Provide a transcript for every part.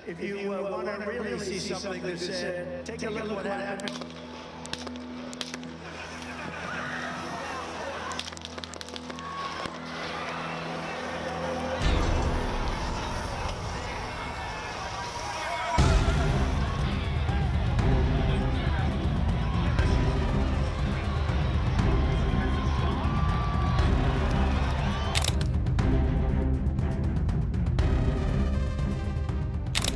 If you want to really see something that's said, take a look at what happened.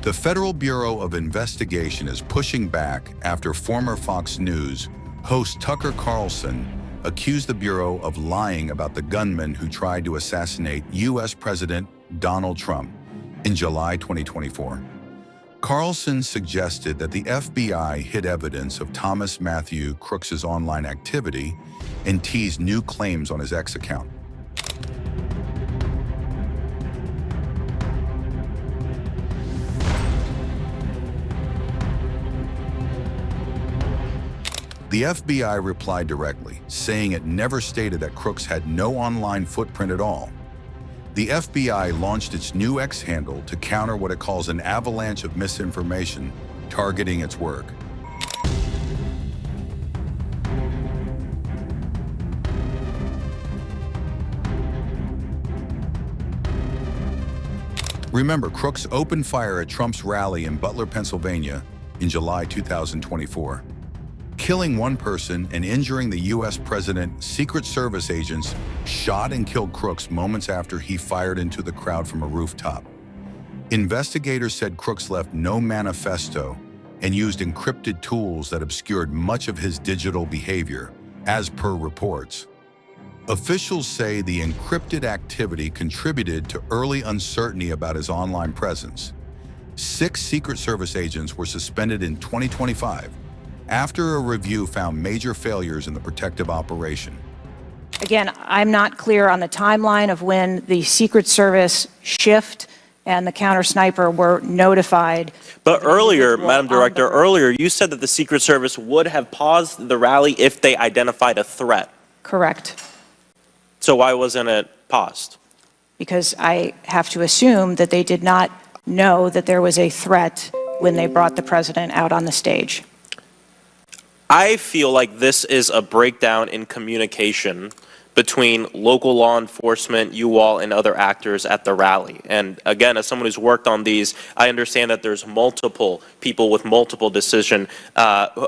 The Federal Bureau of Investigation is pushing back after former Fox News host Tucker Carlson accused the Bureau of lying about the gunman who tried to assassinate U.S. President Donald Trump in July 2024. Carlson suggested that the FBI hid evidence of Thomas Matthew Crooks' online activity and teased new claims on his X account. The FBI replied directly, saying it never stated that Crooks had no online footprint at all. The FBI launched its new X handle to counter what it calls an avalanche of misinformation targeting its work. Remember, Crooks opened fire at Trump's rally in Butler, Pennsylvania in July 2024. Killing one person and injuring the U.S. president. Secret Service agents shot and killed Crooks moments after he fired into the crowd from a rooftop. Investigators said Crooks left no manifesto and used encrypted tools that obscured much of his digital behavior, as per reports. Officials say the encrypted activity contributed to early uncertainty about his online presence. 6 Secret Service agents were suspended in 2025 after a review found major failures in the protective operation. Again, I'm not clear on the timeline of when the Secret Service shift and the counter sniper were notified. But earlier, Madam Director, earlier you said that the Secret Service would have paused the rally if they identified a threat. Correct. So why wasn't it paused? Because I have to assume that they did not know that there was a threat when they brought the president out on the stage. I feel like this is a breakdown in communication between local law enforcement, you all, and other actors at the rally. And again, as someone who's worked on these, I understand that there's multiple people with multiple decision,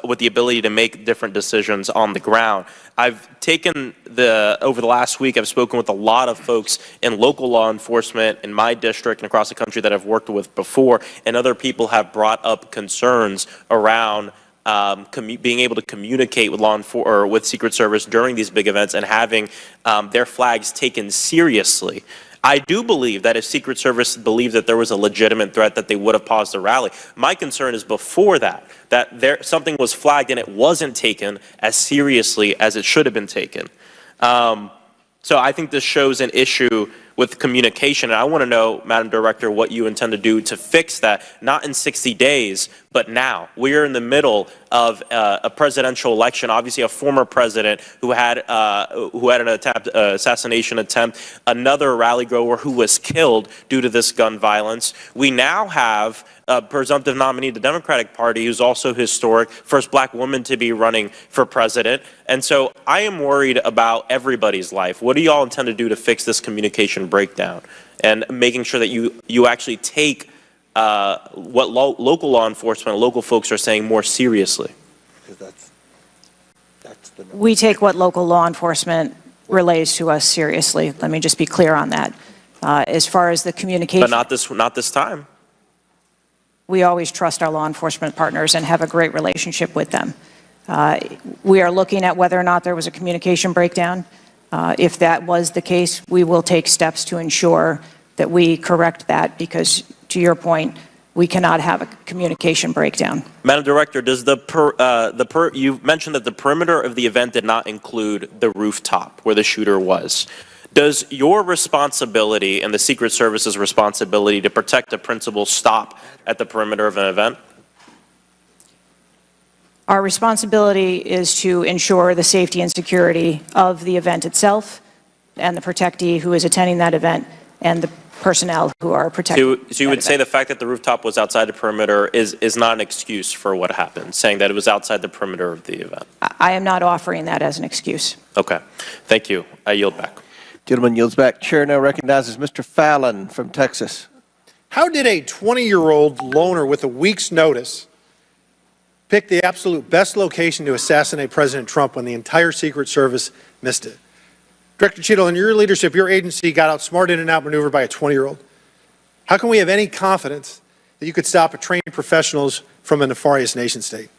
with the ability to make different decisions on the ground. I've taken over the last week, I've spoken with a lot of folks in local law enforcement in my district and across the country that I've worked with before, and other people have brought up concerns around being able to communicate with with Secret Service during these big events and having their flags taken seriously. I do believe that if Secret Service believed that there was a legitimate threat, that they would have paused the rally. My concern is before that something was flagged and it wasn't taken as seriously as it should have been taken. So I think this shows an issue with communication, and I want to know, Madam Director, what you intend to do to fix that, not in 60 days, but now. We're in the middle of a presidential election, obviously a former president who had an assassination attempt, another rally goer who was killed due to this gun violence. We now have a presumptive nominee of the Democratic Party who's also historic, first black woman to be running for president. And so I am worried about everybody's life. What do you all intend to do to fix this communication breakdown and making sure that you actually take what local law enforcement and local folks are saying more seriously? Because we take what local law enforcement relays to us seriously. Let me just be clear on that. As far as the communication, but not this time. We always trust our law enforcement partners and have a great relationship with them. We are looking at whether or not there was a communication breakdown. If that was the case, we will take steps to ensure that we correct that, because to your point, we cannot have a communication breakdown. Madam Director, does you mentioned that the perimeter of the event did not include the rooftop where the shooter was. Does your responsibility and the Secret Service's responsibility to protect the principal stop at the perimeter of an event? Our responsibility is to ensure the safety and security of the event itself and the protectee who is attending that event and the personnel who are protecting. So you would say the fact that the rooftop was outside the perimeter is not an excuse for what happened, saying that it was outside the perimeter of the event? I am not offering that as an excuse. Okay. Thank you. I yield back. Gentleman yields back. Chair now recognizes Mr. Fallon from Texas. How did a 20-year-old loner with a week's notice pick the absolute best location to assassinate President Trump when the entire Secret Service missed it? Director Cheadle, in your leadership, your agency got outsmarted and outmaneuvered by a 20-year-old. How can we have any confidence that you could stop a trained professionals from a nefarious nation state?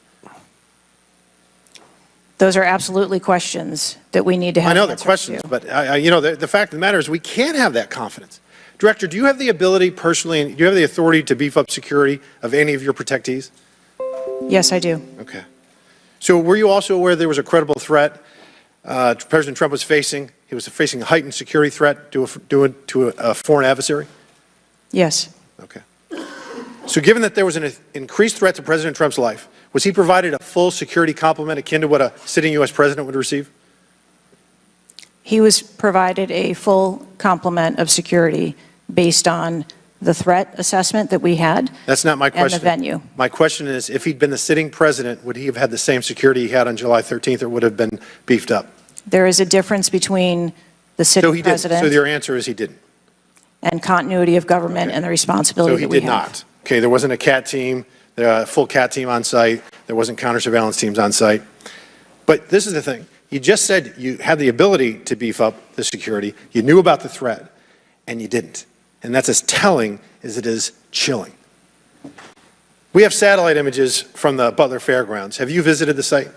Those are absolutely questions that we need to have. I know they're answers questions, to. but the fact of the matter is we can't have that confidence. Director, do you have the ability personally, and do you have the authority to beef up security of any of your protectees? Yes, I do. Okay. So were you also aware there was a credible threat President Trump was facing? He was facing a heightened security threat to a foreign adversary? Yes. Okay. So given that there was an increased threat to President Trump's life, was he provided a full security complement akin to what a sitting U.S. president would receive? He was provided a full complement of security based on the threat assessment that we had. That's not my question. And the venue. My question is, if he'd been the sitting president, would he have had the same security he had on July 13th, or would have been beefed up? There is a difference between the So sitting he didn't. president So your answer is he didn't. and continuity of government and the responsibility So he that we did have. not. Okay, there wasn't a CAT team, a full CAT team on site. There wasn't counter surveillance teams on site. But this is the thing. You just said you had the ability to beef up the security. You knew about the threat, and you didn't. And that's as telling as it is chilling. We have satellite images from the Butler Fairgrounds. Have you visited the site?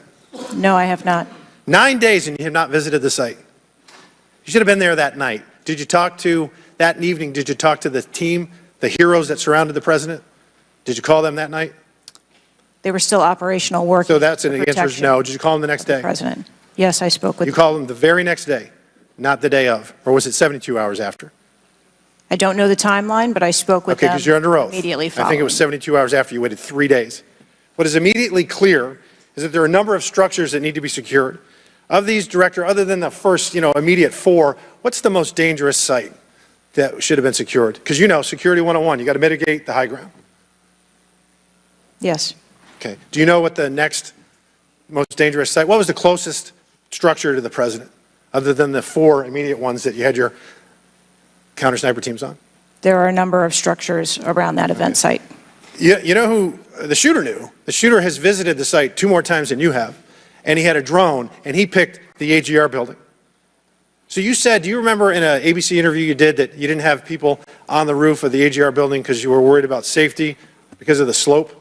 No, I have not. 9 days and you have not visited the site. You should have been there that night. Did you talk to, that evening, did you talk to the team, the heroes that surrounded the president? Did you call them that night? They were still operational work. So that's an answer is no. Did you call them the next day? President. Yes, I spoke with You them. called them the very next day, not the day of, or was it 72 hours after? I don't know the timeline, but I spoke with Okay, them because you're under oath. immediately I following. think it was 72 hours after. You waited 3 days. What is immediately clear is that there are a number of structures that need to be secured. Of these, Director, other than the first, immediate 4, what's the most dangerous site that should have been secured? Because Security 101, you got to mitigate the high ground. Yes. Okay. Do you know what the next most dangerous site, what was the closest structure to the president, other than the 4 immediate ones that you had your counter sniper teams on? There are a number of structures around that event site. You know who the shooter knew? The shooter has visited the site 2 more times than you have, and he had a drone, and he picked the AGR building. So you said, do you remember in an ABC interview you did that you didn't have people on the roof of the AGR building because you were worried about safety because of the slope?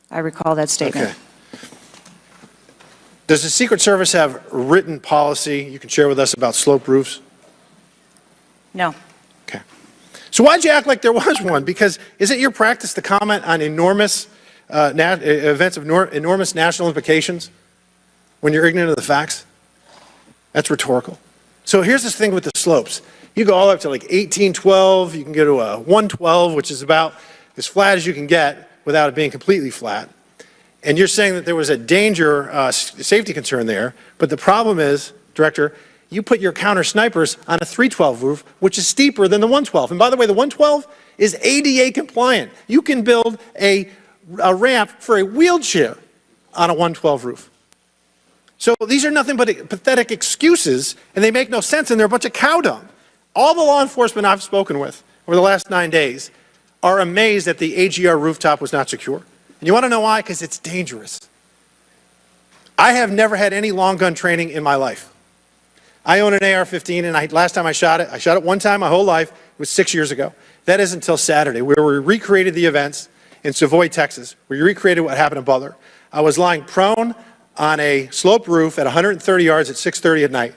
I recall that statement. Okay. Does the Secret Service have written policy you can share with us about slope roofs? No. Okay. So why'd you act like there was one? Because is it your practice to comment on enormous events of enormous national implications when you're ignorant of the facts? That's rhetorical. So here's this thing with the slopes. You go all up to like 1812, you can go to a 112, which is about as flat as you can get without it being completely flat. And you're saying that there was a danger, safety concern there, but the problem is, Director, you put your counter snipers on a 312 roof, which is steeper than the 112. And by the way, the 112 is ADA compliant. You can build a ramp for a wheelchair on a 112 roof. So these are nothing but pathetic excuses, and they make no sense, and they're a bunch of cow dung. All the law enforcement I've spoken with over the last 9 days are amazed that the AGR rooftop was not secure. And you want to know why? Because it's dangerous. I have never had any long gun training in my life. I own an AR-15, and last time I shot it one time my whole life. It was 6 years ago. That is until Saturday, where we recreated the events in Savoy, Texas. We recreated what happened in Butler. I was lying prone on a sloped roof at 130 yards at 6:30 at night.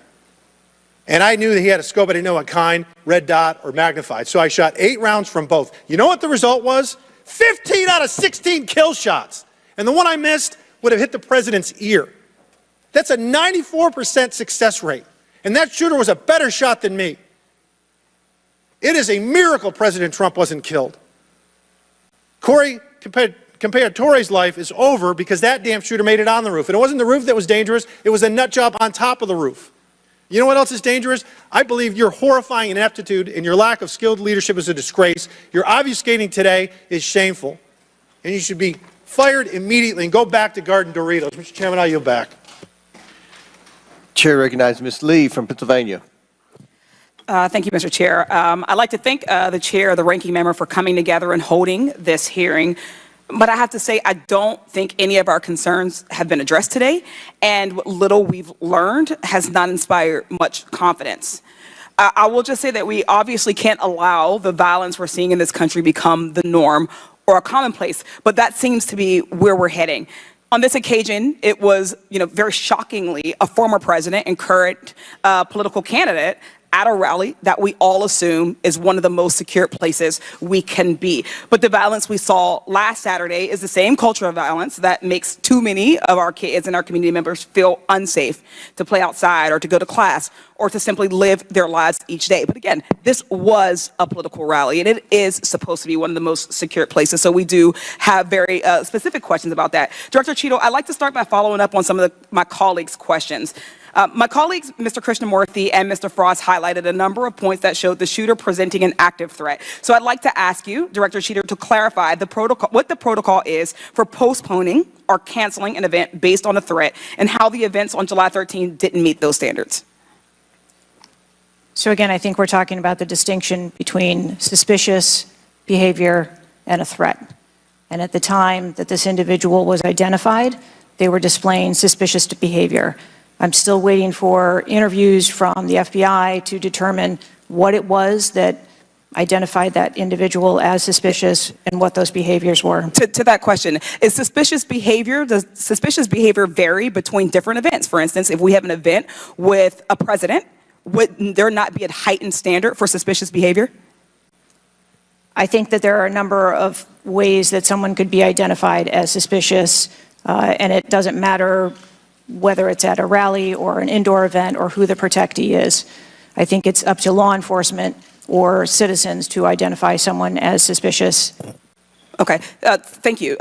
And I knew that he had a scope. I didn't know what kind, red dot or magnified. So I shot 8 rounds from both. You know what the result was? 15 out of 16 kill shots. And the one I missed would have hit the president's ear. That's a 94% success rate. And that shooter was a better shot than me. It is a miracle President Trump wasn't killed. Corey Comparatore's life is over because that damn shooter made it on the roof. And it wasn't the roof that was dangerous. It was a nut job on top of the roof. You know what else is dangerous? I believe your horrifying ineptitude and your lack of skilled leadership is a disgrace. Your obfuscating today is shameful, and you should be fired immediately and go back to Garden Doritos. Mr. Chairman, I yield back. Chair recognizes Ms. Lee from Pennsylvania. Thank you, Mr. Chair. I'd like to thank the chair, the ranking member, for coming together and holding this hearing. But I have to say, I don't think any of our concerns have been addressed today, and what little we've learned has not inspired much confidence. I will just say that we obviously can't allow the violence we're seeing in this country become the norm or a commonplace, but that seems to be where we're heading. On this occasion, it was, very shockingly, a former president and current political candidate at a rally that we all assume is one of the most secure places we can be. But the violence we saw last Saturday is the same culture of violence that makes too many of our kids and our community members feel unsafe to play outside or to go to class or to simply live their lives each day. But again, this was a political rally, and it is supposed to be one of the most secure places. So we do have very specific questions about that. Director Cheeto, I'd like to start by following up on some of my colleagues' questions. My colleagues, Mr. Krishnamurthy and Mr. Frost, highlighted a number of points that showed the shooter presenting an active threat. So I'd like to ask you, Director Cheeto, to clarify what the protocol is for postponing or canceling an event based on a threat, and how the events on July 13 didn't meet those standards. So again, I think we're talking about the distinction between suspicious behavior and a threat. And at the time that this individual was identified, they were displaying suspicious behavior. I'm still waiting for interviews from the FBI to determine what it was that identified that individual as suspicious and what those behaviors were. To that question, does suspicious behavior vary between different events? For instance, if we have an event with a president, would there not be a heightened standard for suspicious behavior? I think that there are a number of ways that someone could be identified as suspicious, and it doesn't matter whether it's at a rally or an indoor event or who the protectee is. I think it's up to law enforcement or citizens to identify someone as suspicious. Okay, thank you.